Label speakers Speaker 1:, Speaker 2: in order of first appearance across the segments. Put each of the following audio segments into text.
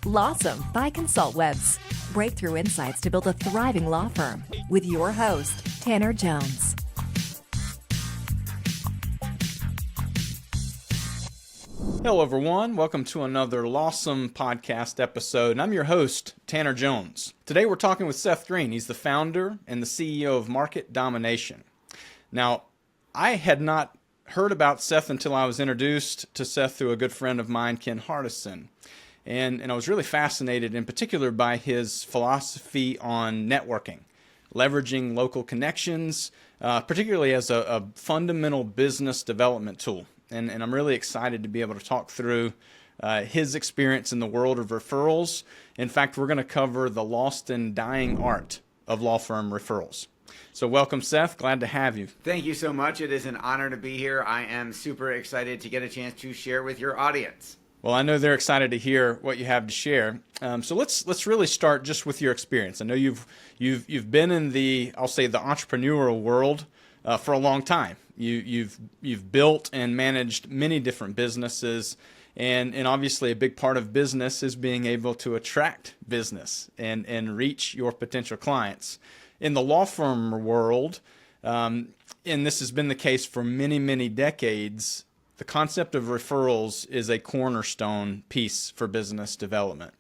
Speaker 1: LAWsome by ConsultWebs. Breakthrough insights to build a thriving law firm with your host, Tanner Jones.
Speaker 2: Hello, everyone. Welcome to another LAWsome podcast episode. And I'm your host, Tanner Jones. Today, we're talking with Seth Greene. He's the founder and the CEO of Market Domination. Now, I had not heard about Seth until I was introduced to Seth through a good friend of mine, Ken Hardison. And I was really fascinated in particular by his philosophy on networking, leveraging local connections, particularly as a fundamental business development tool. And I'm really excited to be able to talk through his experience in the world of referrals. In fact, we're going to cover the lost and dying art of law firm referrals. So welcome, Seth. Glad to have you.
Speaker 3: Thank you so much. It is an honor to be here. I am super excited to get a chance to share with your audience.
Speaker 2: Well, I know they're excited to hear what you have to share. So let's really start just with your experience. I know you've been in the, I'll say, the entrepreneurial world for a long time. You've built and managed many different businesses, and obviously a big part of business is being able to attract business and reach your potential clients. In the law firm world, and this has been the case for many, many decades, the concept of referrals is a cornerstone piece for business development.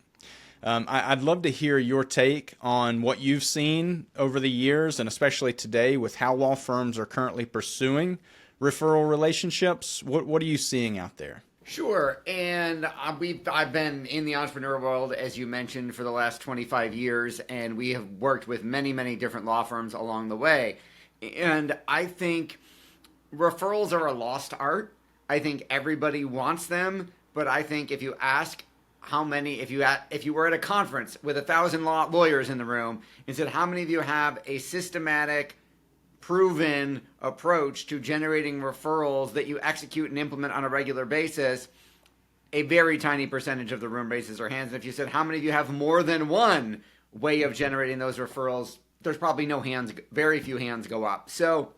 Speaker 2: I'd love to hear your take on what you've seen over the years, and especially today with how law firms are currently pursuing referral relationships. What are you seeing out there?
Speaker 3: Sure, and I've been in the entrepreneurial world, as you mentioned, for the last 25 years, and we have worked with many, many different law firms along the way. And I think referrals are a lost art. I think everybody wants them, but I think if you ask how many, if you were at a conference with 1,000 lawyers in the room and said, how many of you have a systematic, proven approach to generating referrals that you execute and implement on a regular basis, a very tiny percentage of the room raises their hands. And if you said, how many of you have more than one way of generating those referrals, there's probably no hands, very few hands go up. So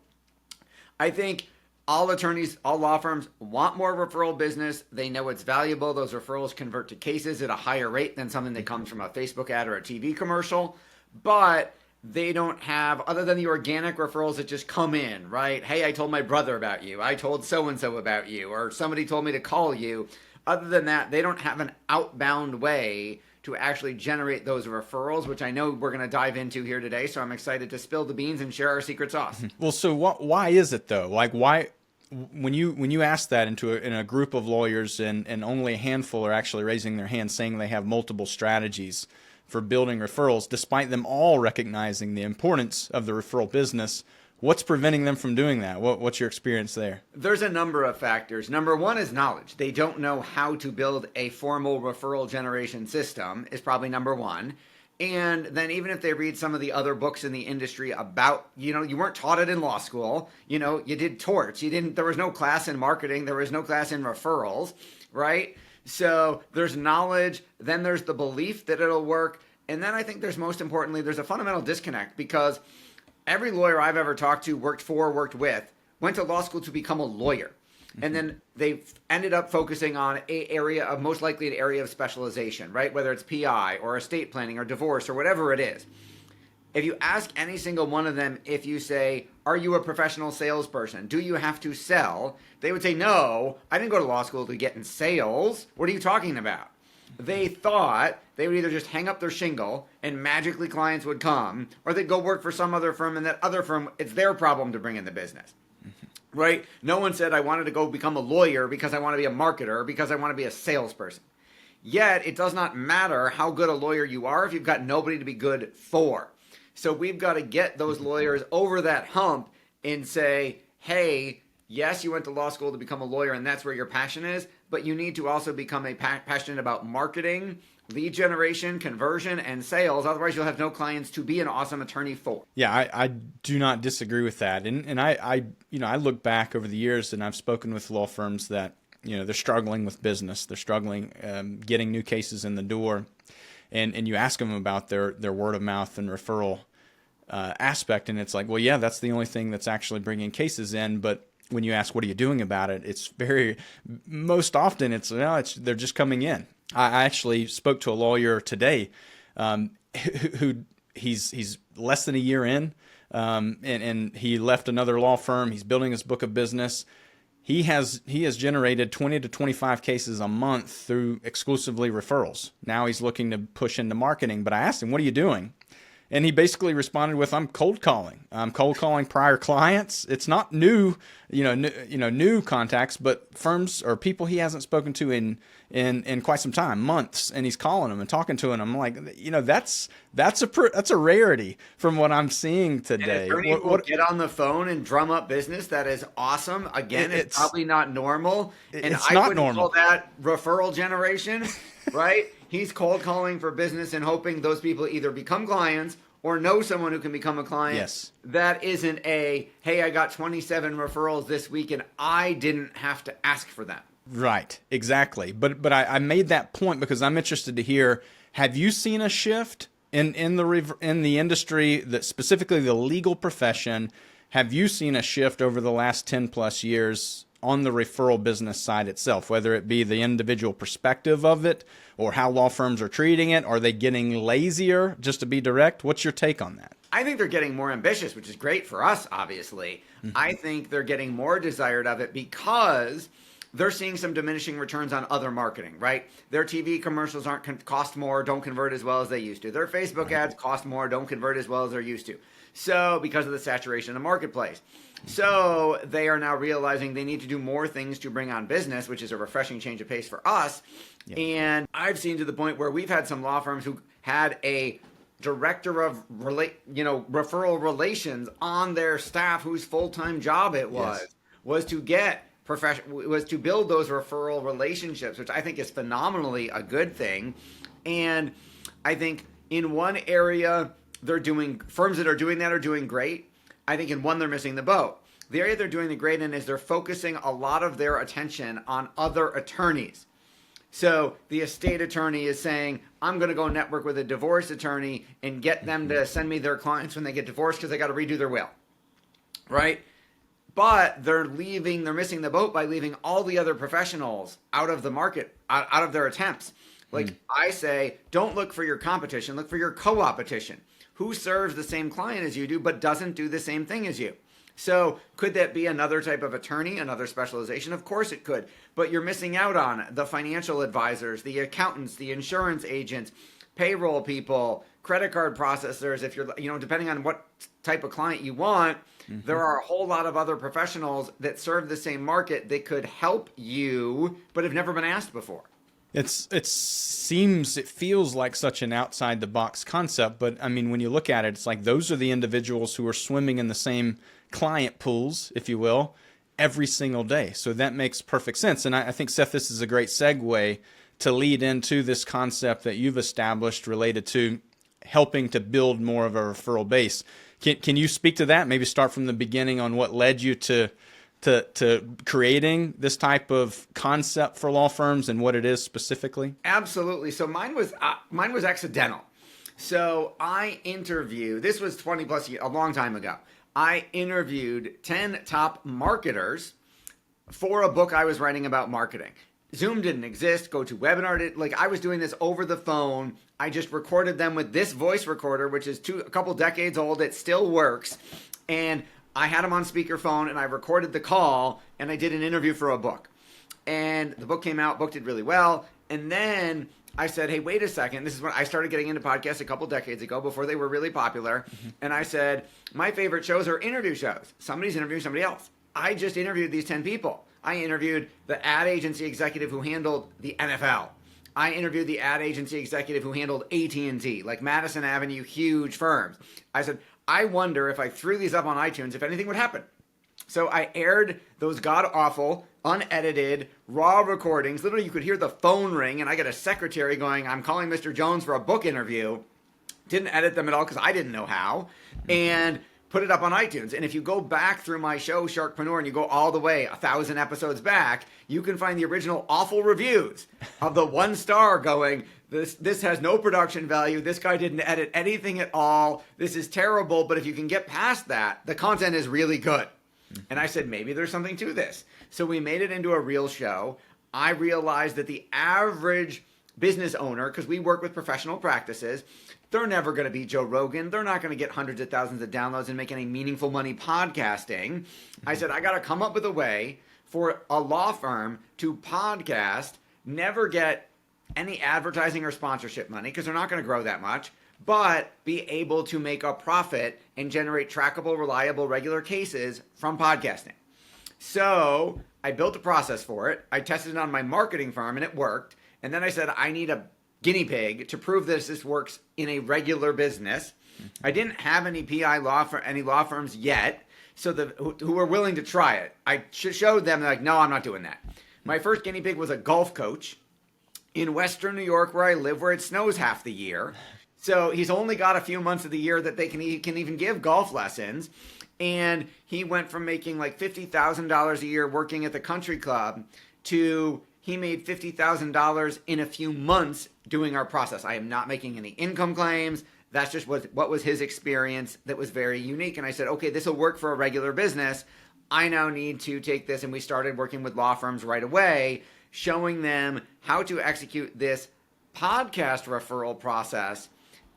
Speaker 3: I think all attorneys, all law firms want more referral business. They know it's valuable. Those referrals convert to cases at a higher rate than something that comes from a Facebook ad or a TV commercial. But they don't have, other than the organic referrals that just come in, right? Hey, I told my brother about you. I told so-and-so about you. Or somebody told me to call you. Other than that, they don't have an outbound way to actually generate those referrals, which I know we're going to dive into here today. So I'm excited to spill the beans and share our secret sauce.
Speaker 2: Well, so why is it though? Like why, when you ask that in a group of lawyers and only a handful are actually raising their hands saying they have multiple strategies for building referrals, despite them all recognizing the importance of the referral business, what's preventing them from doing that? What's your experience there?
Speaker 3: There's a number of factors. Number one is knowledge. They don't know how to build a formal referral generation system is probably number one. And then even if they read some of the other books in the industry about, you weren't taught it in law school, you did torts. There was no class in marketing. There was no class in referrals, right? So there's knowledge, then there's the belief that it'll work. And then I think most importantly, there's a fundamental disconnect because every lawyer I've ever talked to, worked with, went to law school to become a lawyer. And then they ended up focusing on most likely an area of specialization, right? Whether it's PI or estate planning or divorce or whatever it is. If you ask any single one of them, if you say, are you a professional salesperson? Do you have to sell? They would say, no, I didn't go to law school to get in sales. What are you talking about? They thought they would either just hang up their shingle and magically clients would come, or they'd go work for some other firm, and that other firm, it's their problem to bring in the business. Right? No one said I wanted to go become a lawyer because I want to be a marketer, because I want to be a salesperson. Yet, it does not matter how good a lawyer you are if you've got nobody to be good for. So we've got to get those lawyers over that hump and say, hey, yes, you went to law school to become a lawyer and that's where your passion is, but you need to also become passionate about marketing, lead generation, conversion, and sales. Otherwise, you'll have no clients to be an awesome attorney for.
Speaker 2: Yeah, I do not disagree with that. And I look back over the years and I've spoken with law firms that, they're struggling with business. They're struggling getting new cases in the door. And you ask them about their word of mouth and referral aspect, and it's like, well, yeah, that's the only thing that's actually bringing cases in. But when you ask, what are you doing about it? It's most often they're just coming in. I actually spoke to a lawyer today, who he's less than a year in, and he left another law firm. He's building his book of business. He has generated 20 to 25 cases a month through exclusively referrals. Now he's looking to push into marketing. But I asked him, "What are you doing?" And he basically responded with, "I'm cold calling. I'm cold calling prior clients. It's not new, new contacts, but firms or people he hasn't spoken to in quite some time, months, and he's calling them and talking to them." I'm like, that's a rarity from what I'm seeing today.
Speaker 3: And if will get on the phone and drum up business, that is awesome. Again, it's probably not normal, and
Speaker 2: it's
Speaker 3: I
Speaker 2: not
Speaker 3: wouldn't
Speaker 2: normal.
Speaker 3: call that referral generation, right? He's cold calling for business and hoping those people either become clients or know someone who can become a client.
Speaker 2: Yes.
Speaker 3: That isn't hey, I got 27 referrals this week and I didn't have to ask for them.
Speaker 2: Right, exactly. But I made that point because I'm interested to hear, have you seen a shift in the industry, that specifically the legal profession? Have you seen a shift over the last 10 plus years on the referral business side itself, whether it be the individual perspective of it or how law firms are treating it? Are they getting lazier, just to be direct? What's your take on that?
Speaker 3: I think they're getting more ambitious, which is great for us, obviously. Mm-hmm. I think they're getting more desired of it because they're seeing some diminishing returns on other marketing, right? Their TV commercials cost more, don't convert as well as they used to. Their Facebook ads cost more, don't convert as well as they're used to. So because of the saturation of the marketplace. So they are now realizing they need to do more things to bring on business, which is a refreshing change of pace for us. Yeah. And I've seen to the point where we've had some law firms who had a director of referral relations on their staff whose full-time job it was to get was to build those referral relationships, which I think is phenomenally a good thing. And I think in one area firms that are doing that are doing great. I think in one they're missing the boat. The area they're doing the great in is they're focusing a lot of their attention on other attorneys. So the estate attorney is saying, I'm going to go network with a divorce attorney and get them to send me their clients when they get divorced because they got to redo their will, right? But they're missing the boat by leaving all the other professionals out of the market, out of their attempts. Like I say, don't look for your competition, look for your co-opetition. Who serves the same client as you do, but doesn't do the same thing as you? So could that be another type of attorney, another specialization? Of course it could, but you're missing out on the financial advisors, the accountants, the insurance agents, payroll people, credit card processors. If you're, depending on what type of client you want, there are a whole lot of other professionals that serve the same market that could help you, but have never been asked before.
Speaker 2: It feels like such an outside the box concept, but I mean, when you look at it, it's like those are the individuals who are swimming in the same client pools, if you will, every single day. So that makes perfect sense. And I think, Seth, this is a great segue to lead into this concept that you've established related to helping to build more of a referral base. Can you speak to that? Maybe start from the beginning on what led you to creating this type of concept for law firms and what it is specifically?
Speaker 3: Absolutely. So mine was accidental. So I interviewed, this was 20 plus years, a long time ago. I interviewed 10 top marketers for a book I was writing about marketing. Zoom didn't exist. GoToWebinar I was doing this over the phone. I just recorded them with this voice recorder, which is a couple decades old. It still works. And I had them on speakerphone and I recorded the call and I did an interview for a book. And the book came out, book did really well. And then I said, hey, wait a second. This is when I started getting into podcasts a couple decades ago before they were really popular. And I said, my favorite shows are interview shows. Somebody's interviewing somebody else. I just interviewed these 10 people. I interviewed the ad agency executive who handled the NFL. I interviewed the ad agency executive who handled AT&T, like Madison Avenue, huge firms. I said, I wonder if I threw these up on iTunes, if anything would happen. So I aired those god-awful, unedited, raw recordings. Literally, you could hear the phone ring, and I got a secretary going, I'm calling Mr. Jones for a book interview. Didn't edit them at all because I didn't know how. And put it up on iTunes. And if you go back through my show, Sharkpreneur, and you go all the way 1,000 episodes back, you can find the original awful reviews of the 1 star going, this has no production value. This guy didn't edit anything at all. This is terrible. But if you can get past that, the content is really good. And I said, maybe there's something to this. So we made it into a real show. I realized that the average business owner, because we work with professional practices, they're never going to be Joe Rogan. They're not going to get hundreds of thousands of downloads and make any meaningful money podcasting. I said, I got to come up with a way for a law firm to podcast, never get any advertising or sponsorship money because they're not going to grow that much, but be able to make a profit and generate trackable, reliable, regular cases from podcasting. So I built a process for it. I tested it on my marketing firm and it worked. And then I said, I need a guinea pig to prove this works in a regular business. I didn't have any any law firms yet, so who were willing to try it. I showed them, like, no, I'm not doing that. My first guinea pig was a golf coach in Western New York, where I live, where it snows half the year. So he's only got a few months of the year that he can even give golf lessons. And he went from making like $50,000 a year working at the country club to he made $50,000 in a few months doing our process. I am not making any income claims. That's just what was his experience that was very unique. And I said, okay, this will work for a regular business. I now need to take this. And we started working with law firms right away, showing them how to execute this podcast referral process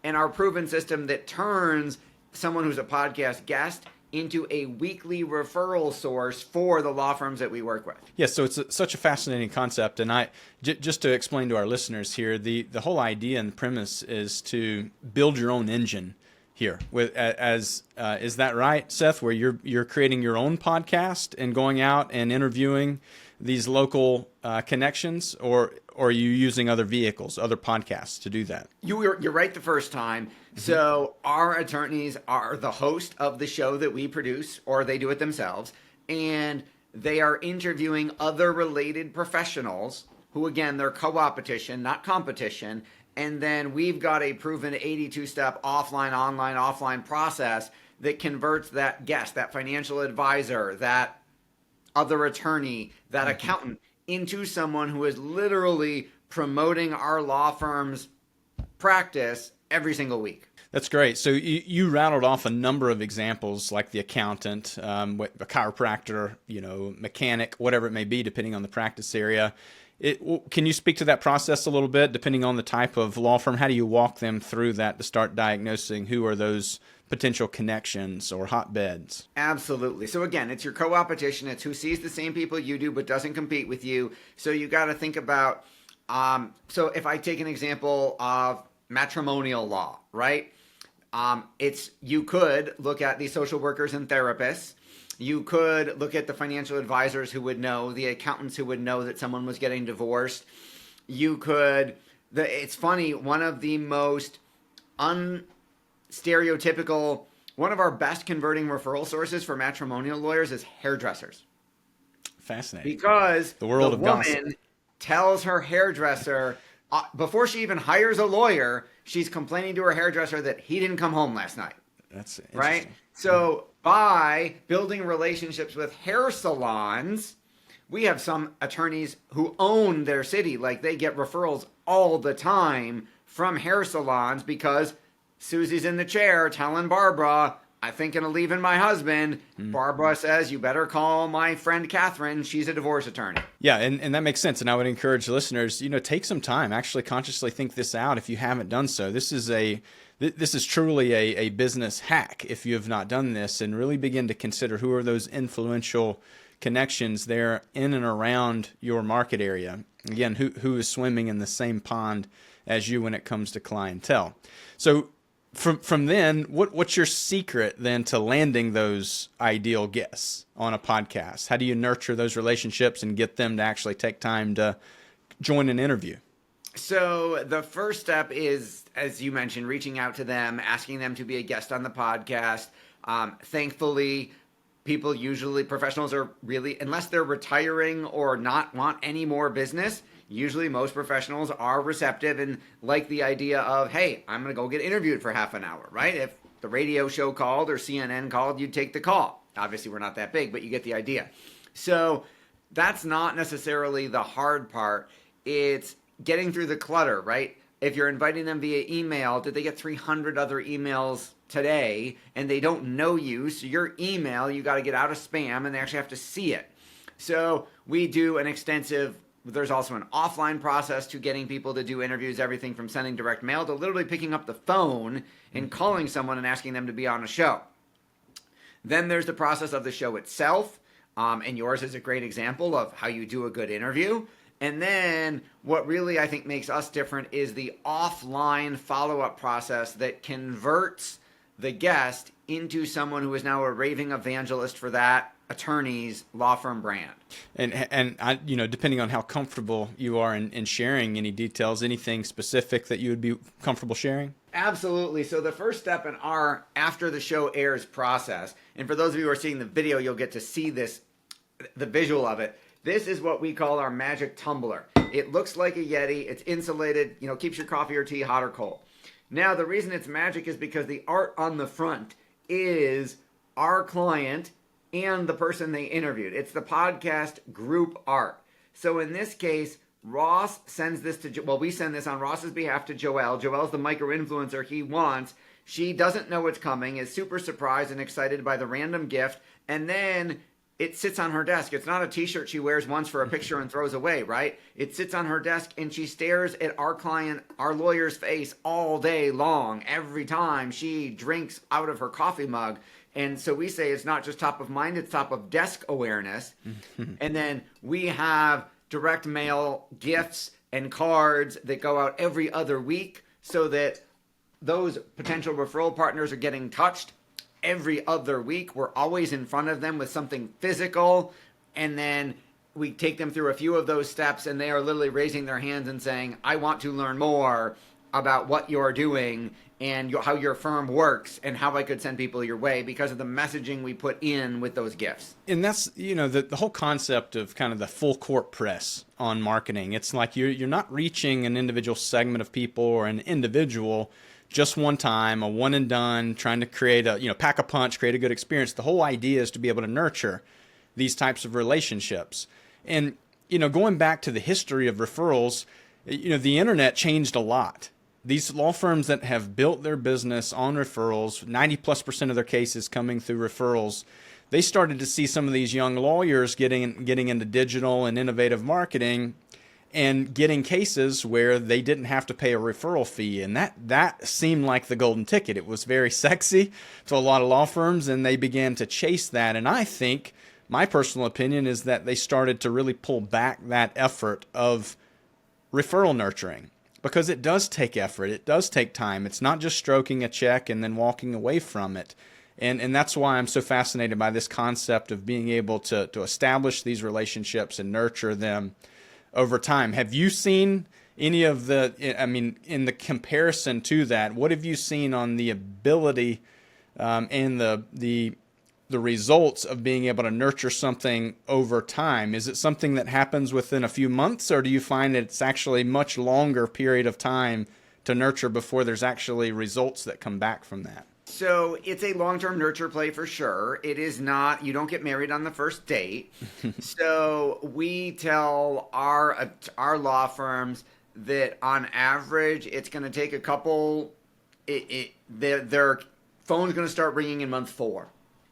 Speaker 3: and our proven system that turns someone who's a podcast guest into a weekly referral source for the law firms that we work with.
Speaker 2: Yes, so it's such a fascinating concept. And just to explain to our listeners here, the whole idea and the premise is to build your own engine here. Is that right, Seth, where you're creating your own podcast and going out and interviewing these local connections, or are you using other vehicles, other podcasts to do that?
Speaker 3: You're right the first time. Mm-hmm. So our attorneys are the host of the show that we produce, or they do it themselves, and they are interviewing other related professionals who, again, they're co-opetition, not competition. And then we've got a proven 82-step offline, online, offline process that converts that guest, that financial advisor, that other attorney, that accountant into someone who is literally promoting our law firm's practice every single week.
Speaker 2: That's great. So you rattled off a number of examples, like the accountant, a chiropractor, mechanic, whatever it may be, depending on the practice area. Can you speak to that process a little bit, depending on the type of law firm? How do you walk them through that to start diagnosing who are those potential connections or hotbeds?
Speaker 3: Absolutely. So again, it's your co-opetition. It's who sees the same people you do but doesn't compete with you. So you got to think about, so if I take an example of matrimonial law, right? You could look at the social workers and therapists. You could look at the financial advisors who would know, the accountants who would know that someone was getting divorced. It's funny, one of the most stereotypical, one of our best converting referral sources for matrimonial lawyers is hairdressers.
Speaker 2: Fascinating.
Speaker 3: Because
Speaker 2: the world of
Speaker 3: woman
Speaker 2: gossip
Speaker 3: tells her hairdresser, before she even hires a lawyer, she's complaining to her hairdresser that he didn't come home last night.
Speaker 2: That's interesting.
Speaker 3: Right? So by building relationships with hair salons, we have some attorneys who own their city. Like, they get referrals all the time from hair salons because Susie's in the chair telling Barbara, I'm thinking of leaving my husband. Barbara says, you better call my friend Catherine. She's a divorce attorney.
Speaker 2: Yeah, and that makes sense. And I would encourage listeners, take some time, actually consciously think this out if you haven't done so. This is truly a business hack if you have not done this, and really begin to consider who are those influential connections there in and around your market area. Again, who is swimming in the same pond as you when it comes to clientele. So from then, what's your secret then to landing those ideal guests on a podcast? How do you nurture those relationships and get them to actually take time to join an interview?
Speaker 3: So the first step is, as you mentioned, reaching out to them, asking them to be a guest on the podcast. Thankfully, professionals are really, unless they're retiring or not want any more business, usually most professionals are receptive and like the idea of, hey, I'm going to go get interviewed for half an hour, right? If the radio show called or CNN called, you'd take the call. Obviously, we're not that big, but you get the idea. So that's not necessarily the hard part. It's getting through the clutter, right? If you're inviting them via email, did they get 300 other emails today and they don't know you? So your email, you got to get out of spam and they actually have to see it. So we do an extensive There's also an offline process to getting people to do interviews, everything from sending direct mail to literally picking up the phone and calling someone and asking them to be on a show. Then there's the process of the show itself, and yours is a great example of how you do a good interview. And then what really I think makes us different is the offline follow-up process that converts the guest into someone who is now a raving evangelist for that attorney's law firm brand.
Speaker 2: And I, depending on how comfortable you are in sharing any details, anything specific that you would be comfortable sharing?
Speaker 3: Absolutely. So the first step in our after the show airs process, and for those of you who are seeing the video, you'll get to see this, the visual of it. This is what we call our magic tumbler. It looks like a Yeti. It's insulated, keeps your coffee or tea hot or cold. Now, the reason it's magic is because the art on the front is our client and the person they interviewed. It's the podcast group art. So in this case, Ross sends this to, we send this on Ross's behalf to Joelle. Joelle's the micro-influencer he wants. She doesn't know what's coming, is super surprised and excited by the random gift, and then it sits on her desk. It's not a t-shirt she wears once for a picture and throws away, right? It sits on her desk and she stares at our client, our lawyer's face all day long, every time she drinks out of her coffee mug. And so we say it's not just top of mind, it's top of desk awareness. And then we have direct mail gifts and cards that go out every other week so that those potential referral partners are getting touched every other week. We're always in front of them with something physical, and then we take them through a few of those steps, and they are literally raising their hands and saying, I want to learn more about what you're doing and how your firm works and how I could send people your way because of the messaging we put in with those gifts.
Speaker 2: And that's, the whole concept of kind of the full court press on marketing. It's like you're not reaching an individual segment of people or an individual just one time, a one and done, trying to create pack a punch, create a good experience. The whole idea is to be able to nurture these types of relationships. And, going back to the history of referrals, the internet changed a lot. These law firms that have built their business on referrals, 90+% of their cases coming through referrals, they started to see some of these young lawyers getting into digital and innovative marketing and getting cases where they didn't have to pay a referral fee. And that seemed like the golden ticket. It was very sexy to a lot of law firms, and they began to chase that. And I think, my personal opinion is that they started to really pull back that effort of referral nurturing, because it does take effort. It does take time. It's not just stroking a check and then walking away from it. And that's why I'm so fascinated by this concept of being able to establish these relationships and nurture them over time. Have you seen any of in the comparison to that, what have you seen on the ability and the results of being able to nurture something over time? Is it something that happens within a few months, or do you find that it's actually much longer period of time to nurture before there's actually results that come back from that?
Speaker 3: So it's a long-term nurture play for sure. It is not, you don't get married on the first date. So we tell our law firms that on average, it's going to take a couple, their phone's going to start ringing in month 4.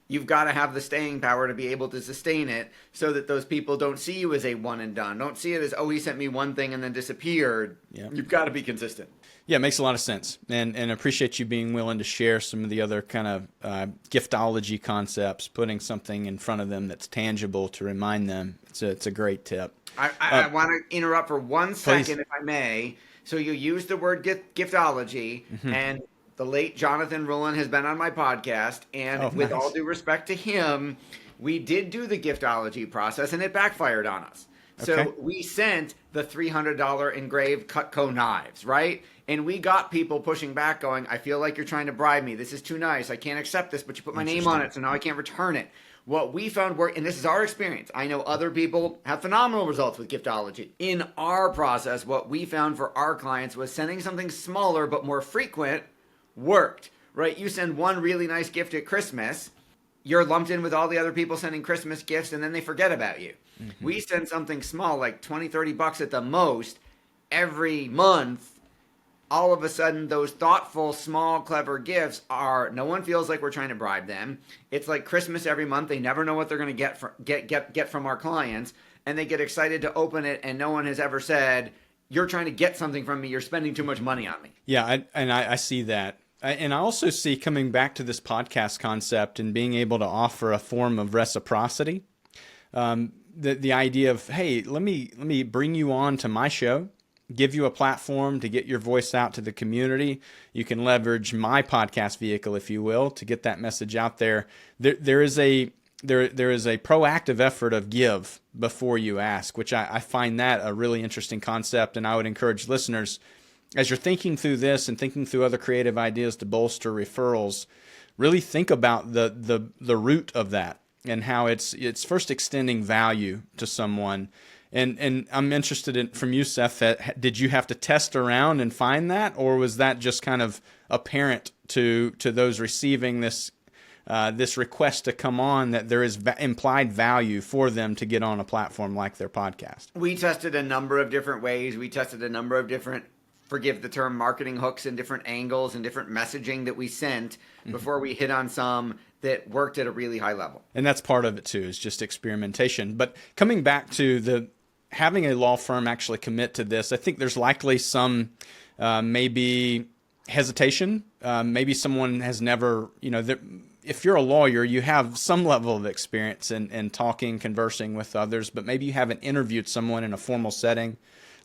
Speaker 3: You've got to have the staying power to be able to sustain it so that those people don't see you as a one and done. Don't see it as, oh, he sent me one thing and then disappeared. Yeah. You've got to be consistent.
Speaker 2: Yeah, it makes a lot of sense. And appreciate you being willing to share some of the other kind of giftology concepts, putting something in front of them that's tangible to remind them. It's a great tip.
Speaker 3: I want to interrupt for 1 second,
Speaker 2: please.
Speaker 3: if I may. So you use the word giftology, and the late Jonathan Rowland has been on my podcast, and with all due respect to him, we did do the giftology process, and it backfired on us. Okay. So we sent the $300 engraved Cutco knives, right? And we got people pushing back going, I feel like you're trying to bribe me. This is too nice. I can't accept this, but you put my name on it, so now I can't return it. What we found worked, and this is our experience. I know other people have phenomenal results with giftology. In our process, what we found for our clients was sending something smaller but more frequent worked, right? You send one really nice gift at Christmas, you're lumped in with all the other people sending Christmas gifts, and then they forget about you. We send something small, like $20, $30 at the most, every month. All of a sudden, those thoughtful, small, clever gifts no one feels like we're trying to bribe them. It's like Christmas every month. They never know what they're going to get from our clients. and they get excited to open it, and no one has ever said, you're trying to get something from me, you're spending too much money on me.
Speaker 2: Yeah, I see that. And I also see, coming back to this podcast concept and being able to offer a form of reciprocity, the idea of, hey, let me bring you on to my show, give you a platform to get your voice out to the community. You can leverage my podcast vehicle, if you will, to get that message out there. There is a proactive effort of give before you ask, which I find that a really interesting concept. And I would encourage listeners, as you're thinking through this and thinking through other creative ideas to bolster referrals, really think about the root of that and how it's first extending value to someone. And I'm interested from you, Seth, did you have to test around and find that, or was that just kind of apparent to those receiving this request to come on, that there is implied value for them to get on a platform like their podcast?
Speaker 3: We tested a number of different ways. We tested a number of different, forgive the term, marketing hooks and different angles and different messaging that we sent before we hit on some that worked at a really high level.
Speaker 2: And that's part of it too, is just experimentation. But coming back to having a law firm actually commit to this, I think there's likely some maybe hesitation. Maybe someone has never, if you're a lawyer, you have some level of experience in talking, conversing with others, but maybe you haven't interviewed someone in a formal setting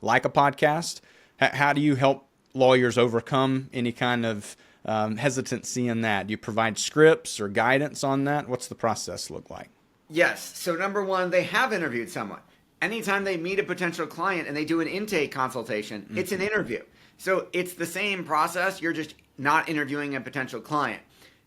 Speaker 2: like a podcast. How do you help lawyers overcome any kind of hesitancy in that? Do you provide scripts or guidance on that? What's the process look like?
Speaker 3: Yes. So number one, they have interviewed someone. Anytime they meet a potential client and they do an intake consultation, it's an interview. So it's the same process. You're just not interviewing a potential client.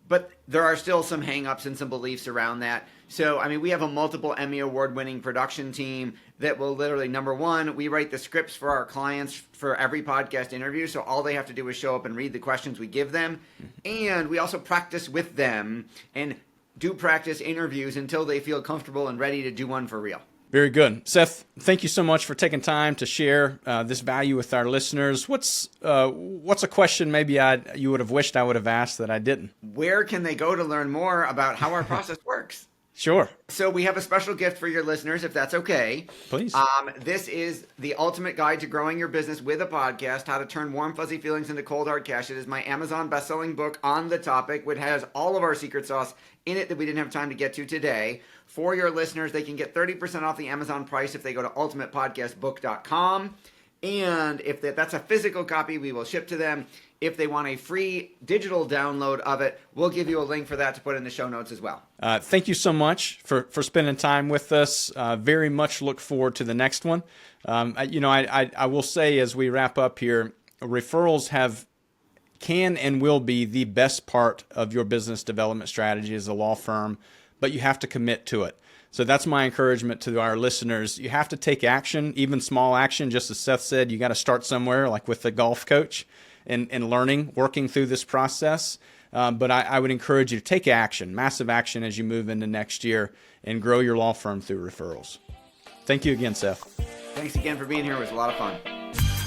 Speaker 3: But there are still some hangups and some beliefs around that. So, we have a multiple Emmy award-winning production team that will literally, number one, we write the scripts for our clients for every podcast interview. So all they have to do is show up and read the questions we give them. And we also practice with them and do practice interviews until they feel comfortable and ready to do one for real.
Speaker 2: Very good. Seth, thank you so much for taking time to share this value with our listeners. What's a question maybe you would have wished I would have asked that I didn't?
Speaker 3: Where can they go to learn more about how our process works?
Speaker 2: Sure.
Speaker 3: So we have a special gift for your listeners, if that's okay.
Speaker 2: Please.
Speaker 3: This is the ultimate guide to growing your business with a podcast, how to turn warm, fuzzy feelings into cold, hard cash. It is my Amazon best-selling book on the topic, which has all of our secret sauce in it that we didn't have time to get to today. For your listeners, they can get 30% off the Amazon price if they go to ultimatepodcastbook.com. And if that's a physical copy, we will ship to them. If they want a free digital download of it, we'll give you a link for that to put in the show notes as well.
Speaker 2: Thank you so much for spending time with us. Very much look forward to the next one. I will say, as we wrap up here, referrals can and will be the best part of your business development strategy as a law firm, but you have to commit to it. So that's my encouragement to our listeners. You have to take action, even small action. Just as Seth said, you got to start somewhere, like with the golf coach, and learning, working through this process. But I would encourage you to take action, massive action, as you move into next year and grow your law firm through referrals. Thank you again, Seth.
Speaker 3: Thanks again for being here. It was a lot of fun.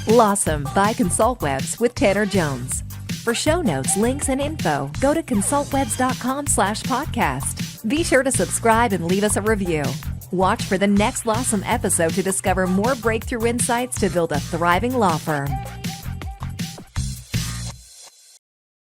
Speaker 1: LAWsome by ConsultWebs with Tanner Jones. For show notes, links, and info, go to consultwebs.com/podcast. Be sure to subscribe and leave us a review. Watch for the next LAWsome episode to discover more breakthrough insights to build a thriving law firm.